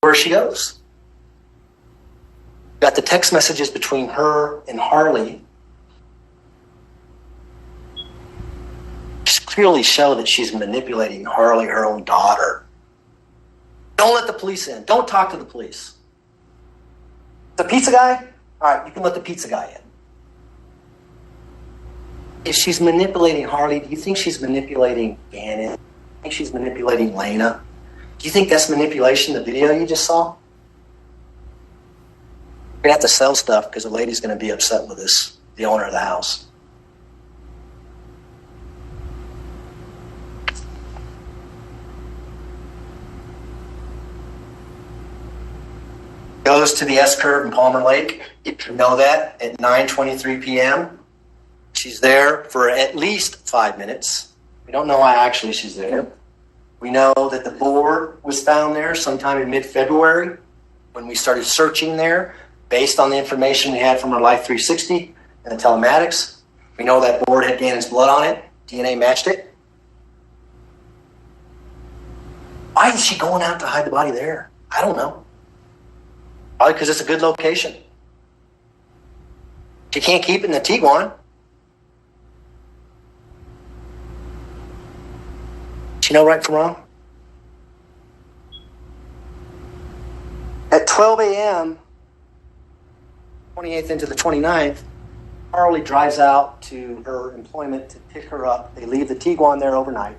where she goes. Got the text messages between her and Harley. Just clearly show that she's manipulating Harley, her own daughter. Don't let the police in. Don't talk to the police. The pizza guy? All right, you can let the pizza guy in. If she's manipulating Harley, do you think she's manipulating Gannon? Do you think she's manipulating Lena? Do you think that's manipulation, the video you just saw? We're going to have to sell stuff because the lady's going to be upset with us, the owner of the house. Goes to the S-curve in Palmer Lake. You know that at 9:23 p.m. She's there for at least 5 minutes. We don't know why actually she's there. We know that the board was found there sometime in mid-February when we started searching there based on the information we had from her Life 360 and the telematics. We know that board had Gannon's blood on it. DNA matched it. Why is she going out to hide the body there? I don't know. Probably because it's a good location. She can't keep it in the Tiguan. She know right from wrong? At 12 a.m., 28th into the 29th, Harley drives out to her employment to pick her up. They leave the Tiguan there overnight.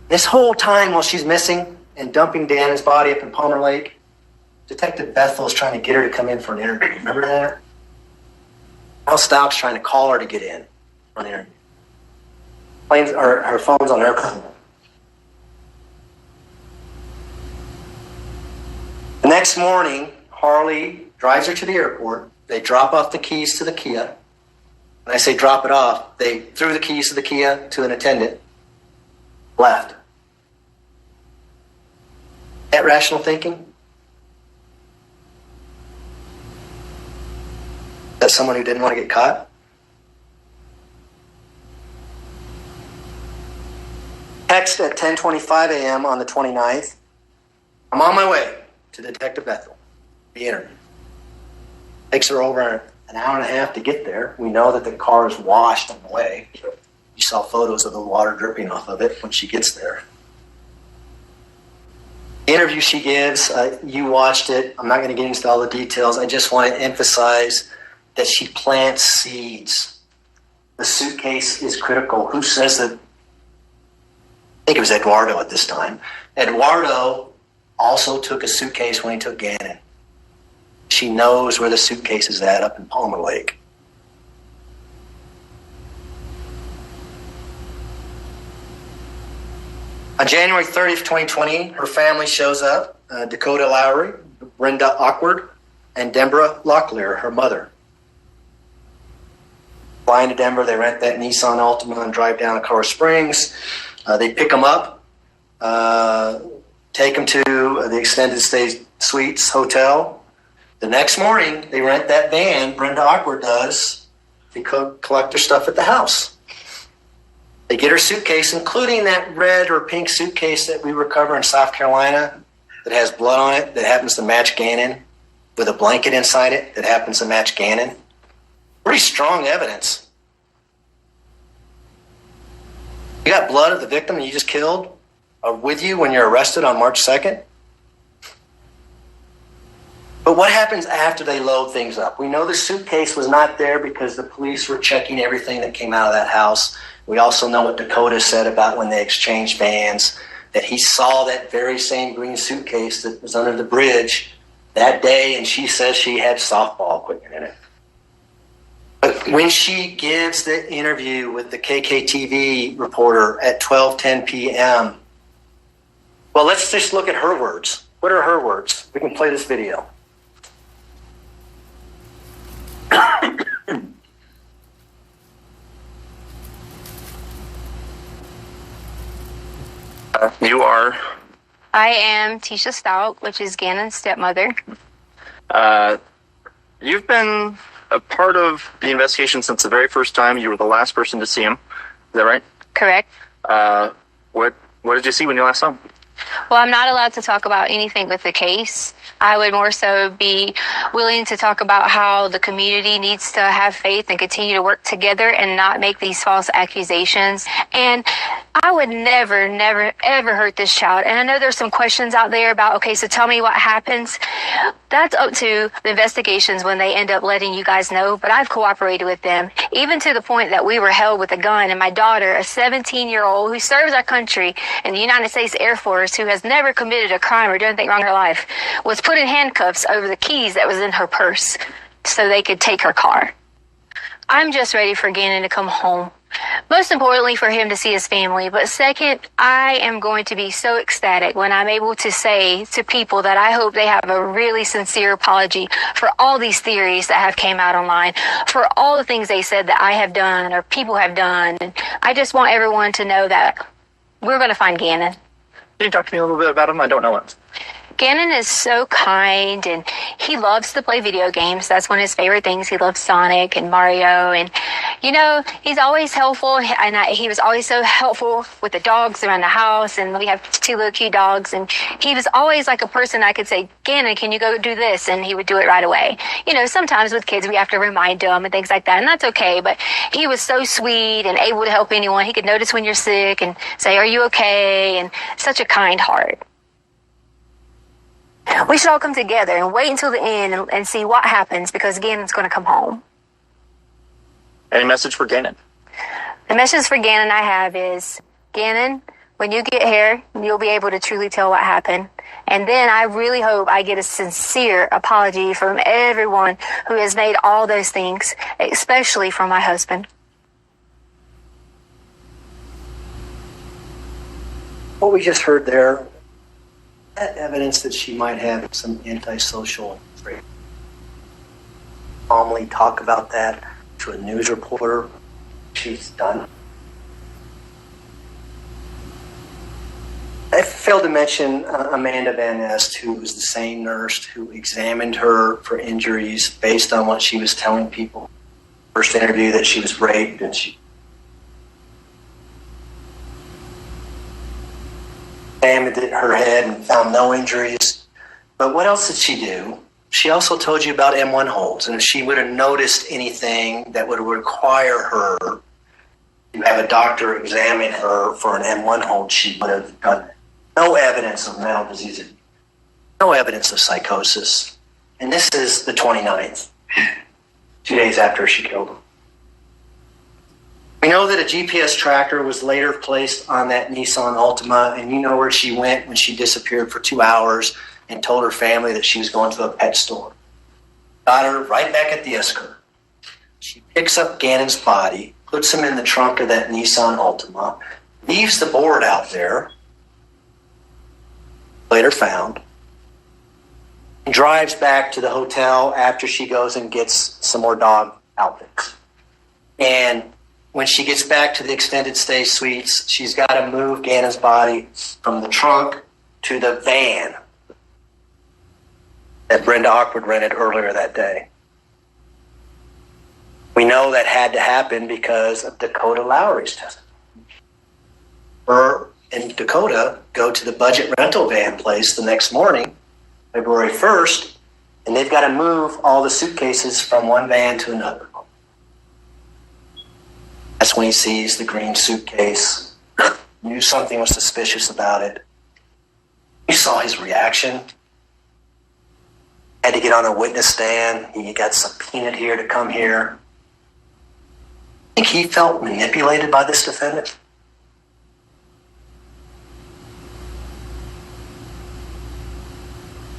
This whole time while she's missing and dumping Deanna's body up in Palmer Lake, Detective Bethel is trying to get her to come in for an interview. Remember that? Stauchs trying to call her to get in for an interview. Her phone's on airplane. The next morning, Harley drives her to the airport. They drop off the keys to the Kia. When I say drop it off, they threw the keys to the Kia to an attendant, left. That rational thinking? That's someone who didn't want to get caught? Text at 10:25 a.m. on the 29th. I'm on my way to Detective Bethel. The interview. Takes her over an hour and a half to get there. We know that the car is washed on the way. You saw photos of the water dripping off of it when she gets there. The interview she gives, you watched it. I'm not going to get into all the details. I just want to emphasize that she plants seeds. The suitcase is critical. Who says that? I think it was Eduardo at this time. Eduardo also took a suitcase when he took Gannon. She knows where the suitcase is at up in Palmer Lake. On January 30th, 2020, her family shows up. Dakota Lowry, Brenda Awkward, and Deborah Locklear, her mother. Flying to Denver, they rent that Nissan Altima and drive down to Colorado Springs. They pick them up, take them to the Extended Stay Suites Hotel. The next morning, they rent that van, Brenda Awkward does, to collect their stuff at the house. They get her suitcase, including that red or pink suitcase that we recover in South Carolina that has blood on it that happens to match Gannon, with a blanket inside it that happens to match Gannon. Pretty strong evidence. You got blood of the victim that you just killed with you when you're arrested on March 2nd? But what happens after they load things up? We know the suitcase was not there because the police were checking everything that came out of that house. We also know what Dakota said about when they exchanged vans, that he saw that very same green suitcase that was under the bridge that day, and she says she had softball equipment in it. But when she gives the interview with the KKTV reporter at 12:10 p.m., well, let's just look at her words. What are her words? We can play this video. You are? I am Leticia Stauchs, which is Gannon's stepmother. You've been a part of the investigation since the very first time. You were the last person to see him. Is that right? Correct. What did you see when you last saw him? Well, I'm not allowed to talk about anything with the case. I would more so be willing to talk about how the community needs to have faith and continue to work together and not make these false accusations. And I would never, ever hurt this child. And I know there's some questions out there about, okay, so tell me what happens. That's up to the investigations when they end up letting you guys know. But I've cooperated with them, even to the point that we were held with a gun. And my daughter, a 17-year-old who serves our country in the United States Air Force, who has never committed a crime or done anything wrong in her life, was put in handcuffs over the keys that was in her purse so they could take her car. I'm just ready for Gannon to come home. Most importantly, for him to see his family. But second, I am going to be so ecstatic when I'm able to say to people that I hope they have a really sincere apology for all these theories that have came out online, for all the things they said that I have done or people have done. And I just want everyone to know that we're going to find Gannon. Can you talk to me a little bit about him? I don't know it. Gannon is so kind, and he loves to play video games. That's one of his favorite things. He loves Sonic and Mario, and, you know, he's always helpful, and he was always so helpful with the dogs around the house, and we have 2 little cute dogs, and he was always like a person I could say, Gannon, can you go do this? And he would do it right away. You know, sometimes with kids, we have to remind them and things like that, and that's okay, but he was so sweet and able to help anyone. He could notice when you're sick and say, are you okay? And such a kind heart. We should all come together and wait until the end and see what happens, because Gannon's going to come home. Any message for Gannon? The message for Gannon I have is, Gannon, when you get here, you'll be able to truly tell what happened. And then I really hope I get a sincere apology from everyone who has made all those things, especially from my husband. What we just heard there, that evidence that she might have some antisocial trait. Calmly talk about that to a news reporter. She's done. I failed to mention Amanda Van Nest, who was the same nurse who examined her for injuries based on what she was telling people. First interview that she was raped, and she examined her head and found no injuries. But what else did she do? She also told you about M1 holds, and if she would have noticed anything that would require her to have a doctor examine her for an M1 hold, she would have done it. No evidence of mental disease, no evidence of psychosis. And this is the 29th, 2 days after she killed him. We know that a GPS tracker was later placed on that Nissan Altima, and you know where she went when she disappeared for 2 hours and told her family that she was going to a pet store. Got her right back at the Esker. She picks up Gannon's body, puts him in the trunk of that Nissan Altima, leaves the board out there, later found, and drives back to the hotel after she goes and gets some more dog outfits. And when she gets back to the extended stay suites, she's got to move Gannon's body from the trunk to the van that Brenda Awkward rented earlier that day. We know that had to happen because of Dakota Lowry's testimony. Her and Dakota go to the budget rental van place the next morning, February 1st, and they've got to move all the suitcases from one van to another. That's when he sees the green suitcase, knew something was suspicious about it. You saw his reaction. Had to get on a witness stand. He got subpoenaed here to come here. I think he felt manipulated by this defendant.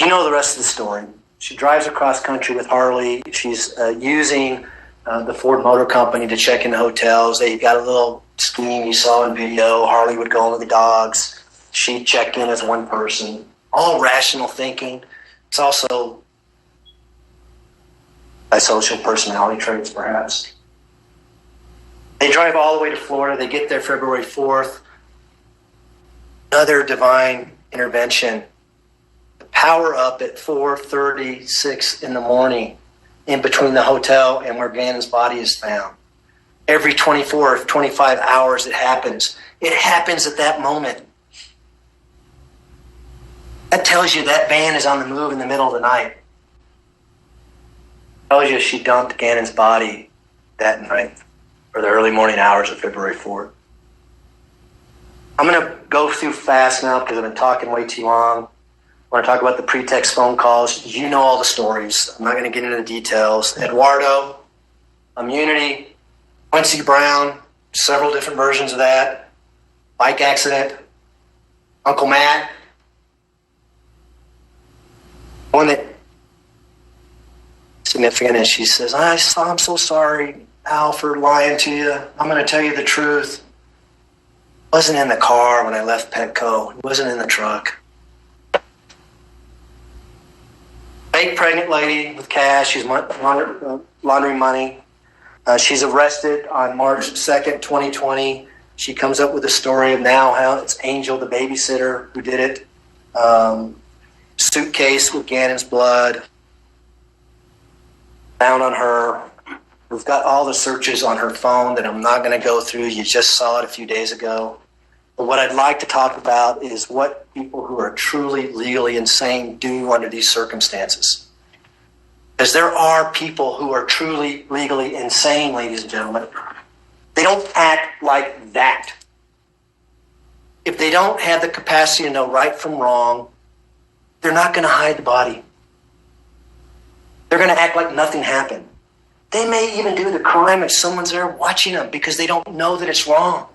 You know the rest of the story. She drives across country with Harley. She's using the Ford Motor Company to check in the hotels. They got a little scheme you saw in video. Harley would go in with the dogs. She'd check in as one person. All rational thinking. It's also by social personality traits, perhaps. They drive all the way to Florida. They get there February 4th. Another divine intervention. The power up at 4:36 in the morning in between the hotel and where Gannon's body is found. Every 24 or 25 hours it happens. It happens at that moment. That tells you that van is on the move in the middle of the night. Tells you she dumped Gannon's body that night or the early morning hours of February 4th. I'm going to go through fast now because I've been talking way too long. I want to talk about the pretext phone calls. You know all the stories. I'm not going to get into the details. Eduardo, immunity, Quincy Brown, several different versions of that. Bike accident, Uncle Matt. One that significant is she says, I'm so sorry, Al, for lying to you. I'm going to tell you the truth. I wasn't in the car when I left Petco. It wasn't in the truck. Fake pregnant lady with cash. She's laundering money. She's arrested on March 2nd, 2020. She comes up with a story of now how it's Angel, the babysitter, who did it. Suitcase with Gannon's blood found on her. We've got all the searches on her phone that I'm not going to go through. You just saw it a few days ago. But what I'd like to talk about is what people who are truly legally insane do under these circumstances. Because there are people who are truly legally insane, ladies and gentlemen. They don't act like that. If they don't have the capacity to know right from wrong, they're not going to hide the body. They're going to act like nothing happened. They may even do the crime if someone's there watching them because they don't know that it's wrong.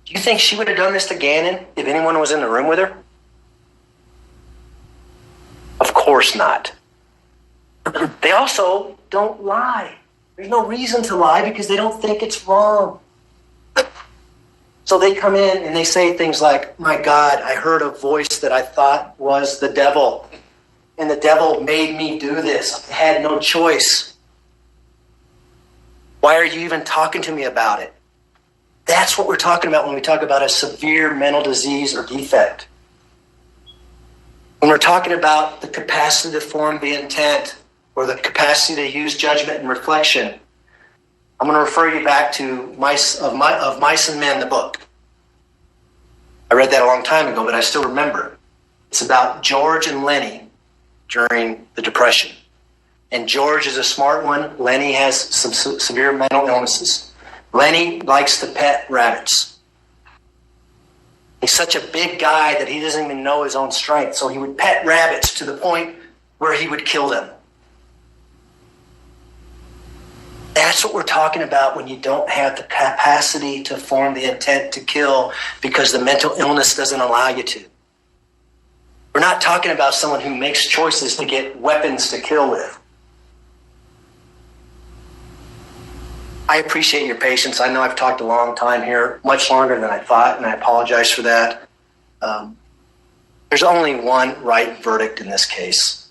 Do you think she would have done this to Gannon if anyone was in the room with her? Of course not. They also don't lie. There's no reason to lie because they don't think it's wrong. So they come in and they say things like, my God, I heard a voice that I thought was the devil. And the devil made me do this. I had no choice. Why are you even talking to me about it? That's what we're talking about when we talk about a severe mental disease or defect. When we're talking about the capacity to form the intent or the capacity to use judgment and reflection, I'm going to refer you back to Mice and Men, the book. I read that a long time ago, but I still remember it. It's about George and Lenny during the Depression. And George is a smart one. Lenny has some severe mental illnesses. Lenny likes to pet rabbits. He's such a big guy that he doesn't even know his own strength. So he would pet rabbits to the point where he would kill them. That's what we're talking about when you don't have the capacity to form the intent to kill because the mental illness doesn't allow you to. We're not talking about someone who makes choices to get weapons to kill with. I appreciate your patience. I know I've talked a long time here, much longer than I thought, and I apologize for that. There's only one right verdict in this case.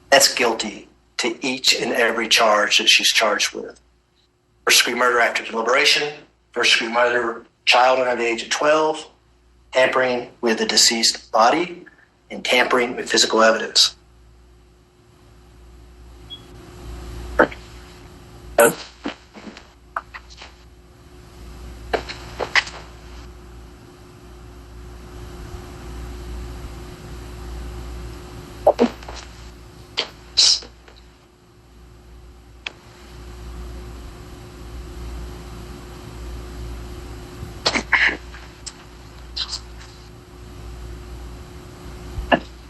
That's guilty to each and every charge that she's charged with. First-degree murder after deliberation, first-degree murder child under the age of 12, tampering with the deceased body, and tampering with physical evidence.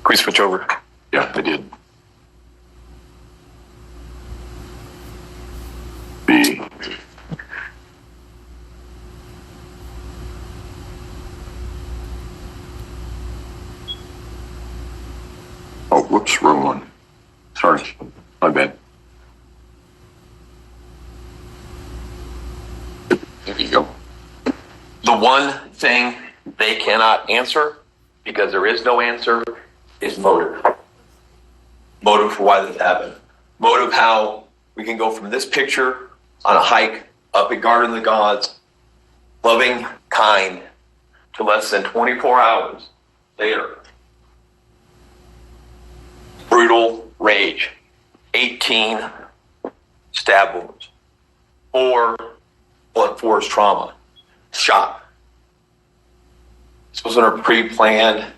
Can we switch over? Yeah, I did. Oh, whoops, wrong one. Sorry, my bad. There you go. The one thing they cannot answer, because there is no answer, is motive. Motive for why this happened. Motive how we can go from this picture on a hike up at Garden of the Gods, loving, kind, to less than 24 hours later. Brutal rage. 18 stab wounds. 4 blunt force trauma. Shot. This wasn't a pre-planned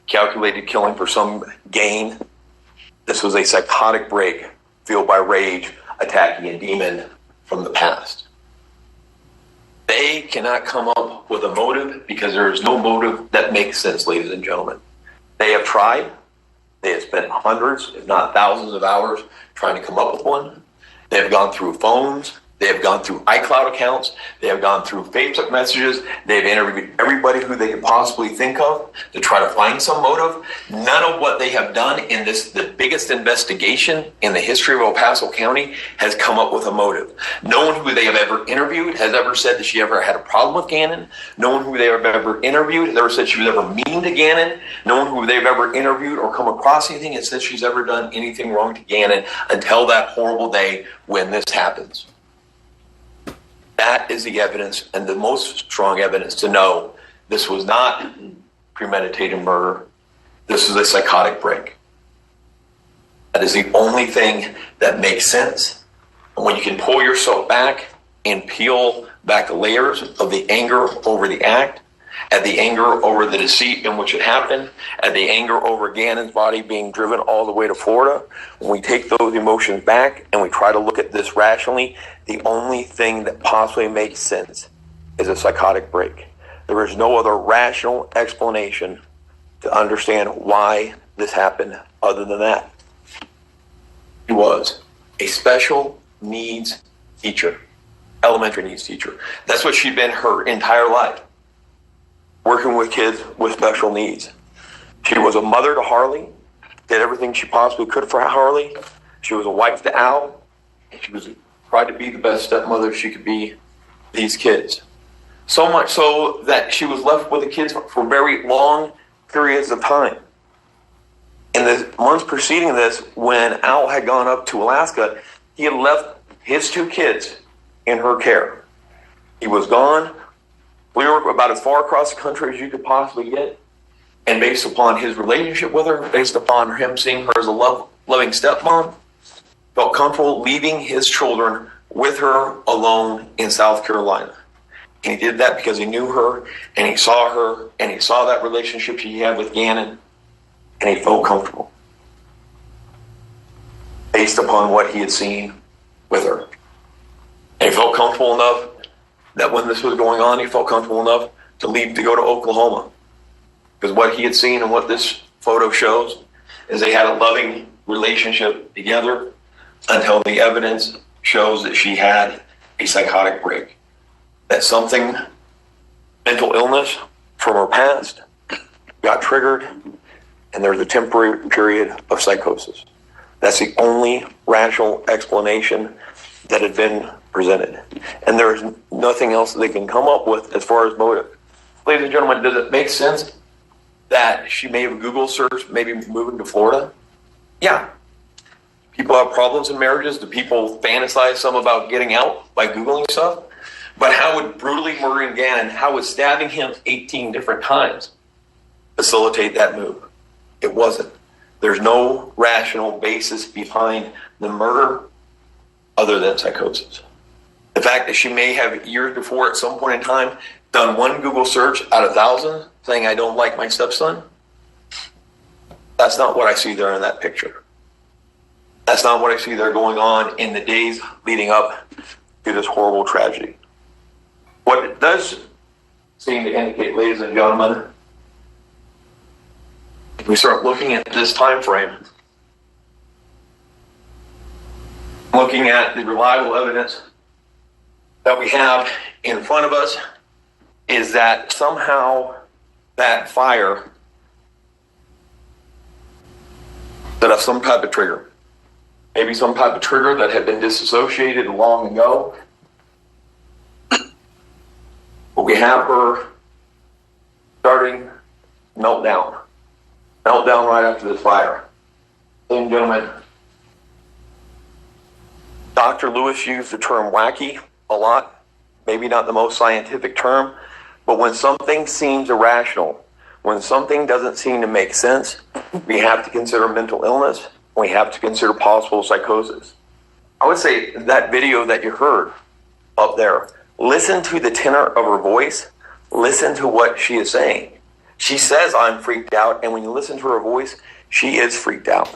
calculated killing for some gain. This was a psychotic break fueled by rage, attacking a demon from the past. They cannot come up with a motive because there is no motive that makes sense, ladies and gentlemen. They have tried. They have spent hundreds, if not thousands of hours trying to come up with one. They have gone through phones. They have gone through iCloud accounts. They have gone through Facebook messages. They've interviewed everybody who they could possibly think of to try to find some motive. None of what they have done in this, the biggest investigation in the history of El Paso County, has come up with a motive. No one who they have ever interviewed has ever said that she ever had a problem with Gannon. No one who they have ever interviewed has ever said she was ever mean to Gannon. No one who they've ever interviewed or come across anything has said she's ever done anything wrong to Gannon until that horrible day when this happens. That is the evidence, and the most strong evidence to know this was not premeditated murder. This is a psychotic break. That is the only thing that makes sense. And when you can pull yourself back and peel back the layers of the anger over the act, at the anger over the deceit in which it happened, at the anger over Gannon's body being driven all the way to Florida, when we take those emotions back and we try to look at this rationally, the only thing that possibly makes sense is a psychotic break. There is no other rational explanation to understand why this happened other than that. He was a special needs teacher, elementary needs teacher. That's what she'd been her entire life, working with kids with special needs. She was a mother to Harley, did everything she possibly could for Harley. She was a wife to Al, and she was tried to be the best stepmother she could be to these kids. So much so that she was left with the kids for very long periods of time. In the months preceding this, when Al had gone up to Alaska, he had left his two kids in her care. He was gone. We were about as far across the country as you could possibly get. And based upon his relationship with her, based upon him seeing her as a loving stepmom, felt comfortable leaving his children with her alone in South Carolina. And he did that because he knew her, and he saw that relationship she had with Gannon, and he felt comfortable based upon what he had seen with her. And he felt comfortable enough that when this was going on, he felt comfortable enough to leave to go to Oklahoma. Because what he had seen and what this photo shows is they had a loving relationship together until the evidence shows that she had a psychotic break. That something, mental illness from her past, got triggered, and there's a temporary period of psychosis. That's the only rational explanation that had been presented. And there's nothing else that they can come up with as far as motive. Ladies and gentlemen, does it make sense that she may have Google searched maybe moving to Florida? Yeah. People have problems in marriages. Do people fantasize some about getting out by Googling stuff? But how would brutally murdering Gannon, how would stabbing him 18 different times facilitate that move? It wasn't. There's no rational basis behind the murder other than psychosis. The fact that she may have years before at some point in time done one Google search out of 1,000 saying, I don't like my stepson, that's not what I see there in that picture. That's not what I see there going on in the days leading up to this horrible tragedy. What it does seem to indicate, ladies and gentlemen, if we start looking at this time frame, looking at the reliable evidence that we have in front of us, is that somehow that fire set off some type of trigger. Maybe some type of trigger that had been disassociated long ago. But we have her starting meltdown. Meltdown right after this fire. Ladies and gentlemen, Dr. Lewis used the term wacky a lot. Maybe not the most scientific term, but when something seems irrational, when something doesn't seem to make sense, we have to consider mental illness. We have to consider possible psychosis. I would say that video that you heard up there, listen to the tenor of her voice. Listen to what she is saying. She says, I'm freaked out. And when you listen to her voice, she is freaked out.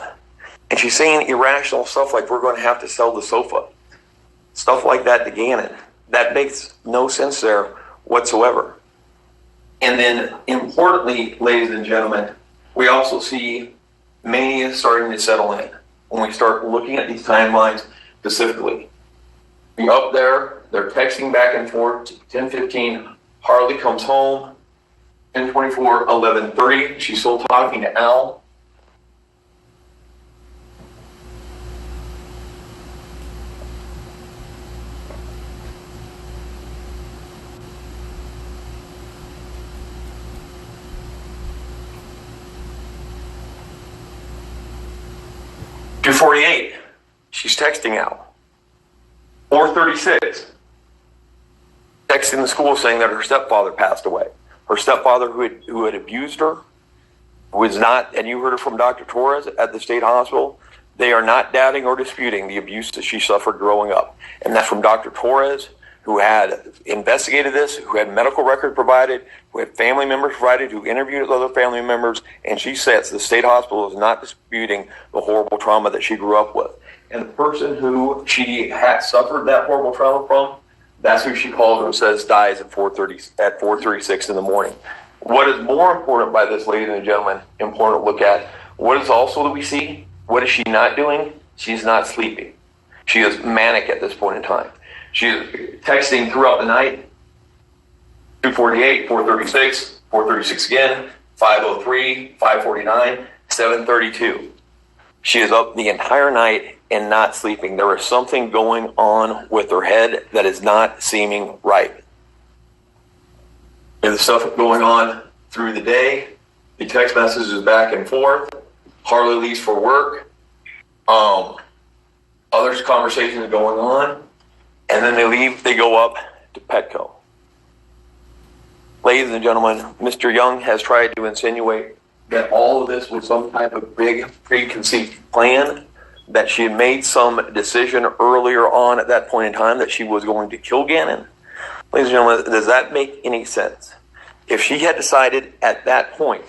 And she's saying irrational stuff like, we're going to have to sell the sofa. Stuff like that to Gannon. That makes no sense there whatsoever. And then, importantly, ladies and gentlemen, we also see mania starting to settle in when we start looking at these timelines specifically. Up there, they're texting back and forth. 10:15, Harley comes home. 10:24, 11:30, she's still talking to Al. .248, she's texting Al. 4:36, texting the school saying that her stepfather passed away. Her stepfather who had abused her was not, and you heard it from Dr. Torres at the state hospital, they are not doubting or disputing the abuse that she suffered growing up. And that's from Dr. Torres, who had investigated this, who had medical record provided, who had family members provided, who interviewed other family members, and she says the state hospital is not disputing the horrible trauma that she grew up with. And the person who she had suffered that horrible trauma from, that's who she calls and says dies at 4:36 in the morning. What is more important by this, ladies and gentlemen, important to look at, what is also that we see, what is she not doing? She's not sleeping. She is manic at this point in time. She is texting throughout the night, 2:48, 4:36, 4:36 again, 5:03, 5:49, 7:32. She is up the entire night and not sleeping. There is something going on with her head that is not seeming right. There's stuff going on through the day. The text messages back and forth. Harley leaves for work. Other conversations going on. And then they leave, they go up to Petco. Ladies and gentlemen, Mr. Young has tried to insinuate that all of this was some type of big preconceived plan, that she had made some decision earlier on at that point in time that she was going to kill Gannon. Ladies and gentlemen, does that make any sense? If she had decided at that point,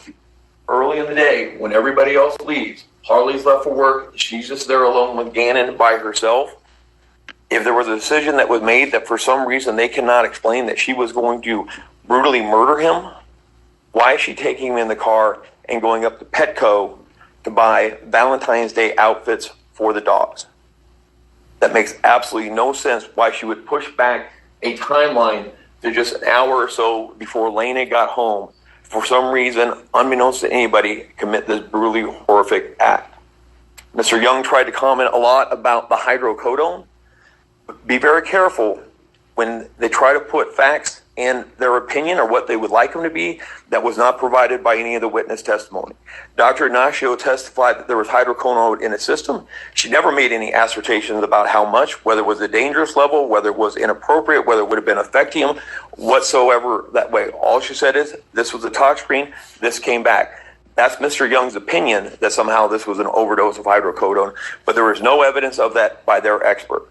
early in the day, when everybody else leaves, Harley's left for work, she's just there alone with Gannon by herself, if there was a decision that was made that for some reason they cannot explain that she was going to brutally murder him, why is she taking him in the car and going up to Petco to buy Valentine's Day outfits for the dogs? That makes absolutely no sense why she would push back a timeline to just an hour or so before Lena got home, for some reason, unbeknownst to anybody, commit this brutally horrific act. Mr. Young tried to comment a lot about the hydrocodone. Be very careful when they try to put facts in their opinion or what they would like them to be that was not provided by any of the witness testimony. Dr. Ignacio testified that there was hydrocodone in his system. She never made any assertions about how much, whether it was a dangerous level, whether it was inappropriate, whether it would have been affecting him whatsoever that way. All she said is, this was a tox screen, this came back. That's Mr. Young's opinion that somehow this was an overdose of hydrocodone, but there was no evidence of that by their expert.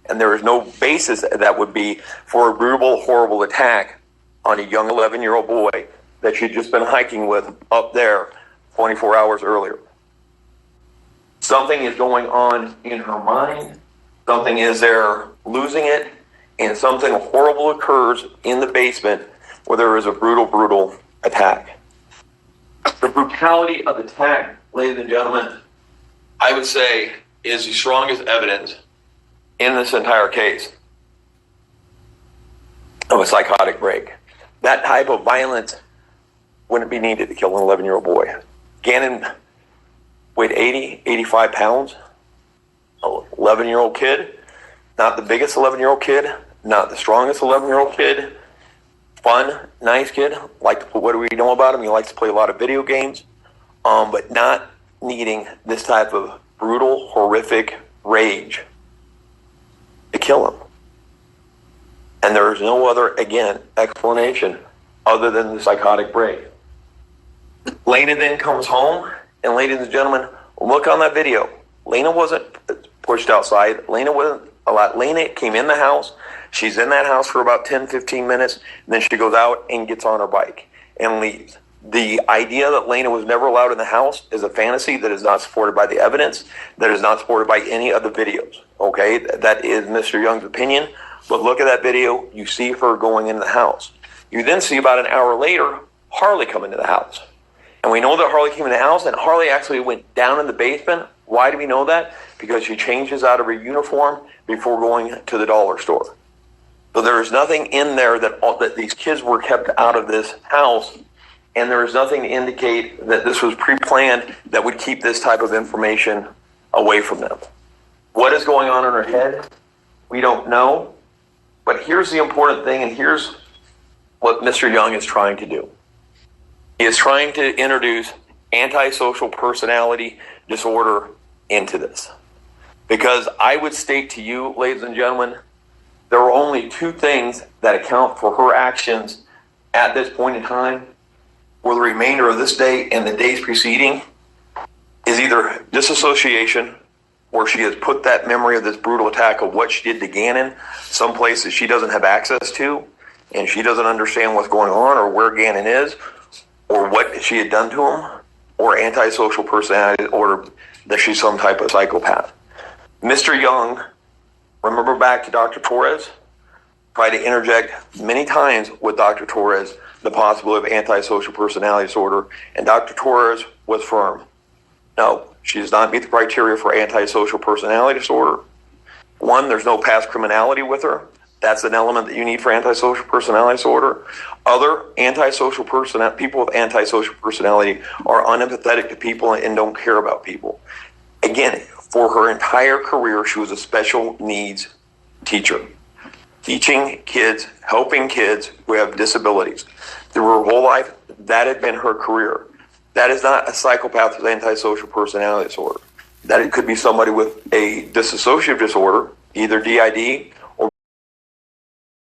And there is no basis that would be for a brutal, horrible attack on a young 11-year-old boy that she'd just been hiking with up there 24 hours earlier. Something is going on in her mind. Something is there losing it. And something horrible occurs in the basement where there is a brutal, brutal attack. The brutality of the attack, ladies and gentlemen, I would say is the strongest evidence in this entire case of a psychotic break. That type of violence wouldn't be needed to kill an 11-year-old boy. Gannon weighed 80, 85 pounds. An 11-year-old kid, not the biggest 11-year-old kid, not the strongest 11-year-old kid. Fun, nice kid. What do we know about him? He likes to play a lot of video games, but not needing this type of brutal, horrific rage to kill him. And there is no other, again, explanation other than the psychotic break. Lena then comes home, and ladies and gentlemen, look on that video. Lena wasn't pushed outside. Lena wasn't allowed. Lena came in the house. She's in that house for about 10, 15 minutes, and then she goes out and gets on her bike and leaves. The idea that Lena was never allowed in the house is a fantasy that is not supported by the evidence, that is not supported by any of the videos. Okay, that is Mr. Young's opinion. But look at that video. You see her going into the house. You then see about an hour later, Harley come into the house. And we know that Harley came in the house, and Harley actually went down in the basement. Why do we know that? Because she changes out of her uniform before going to the dollar store. So there is nothing in there that these kids were kept out of this house, and there is nothing to indicate that this was pre-planned that would keep this type of information away from them. What is going on in her head? We don't know. But here's the important thing, and here's what Mr. Young is trying to do. He is trying to introduce antisocial personality disorder into this. Because I would state to you, ladies and gentlemen, there are only two things that account for her actions at this point in time, for the remainder of this day and the days preceding, is either disassociation, where she has put that memory of this brutal attack of what she did to Gannon someplace that she doesn't have access to, and she doesn't understand what's going on or where Gannon is, or what she had done to him, or antisocial personality disorder, that she's some type of psychopath. Mr. Young, remember back to Dr. Torres, tried to interject many times with Dr. Torres the possibility of antisocial personality disorder, and Dr. Torres was firm. No, she does not meet the criteria for antisocial personality disorder. One, there's no past criminality with her. That's an element that you need for antisocial personality disorder. Other people with antisocial personality are unempathetic to people and don't care about people. Again, for her entire career, she was a special needs teacher, teaching kids, helping kids who have disabilities. Through her whole life, that had been her career. That is not a psychopath with antisocial personality disorder. That it could be somebody with a dissociative disorder, either DID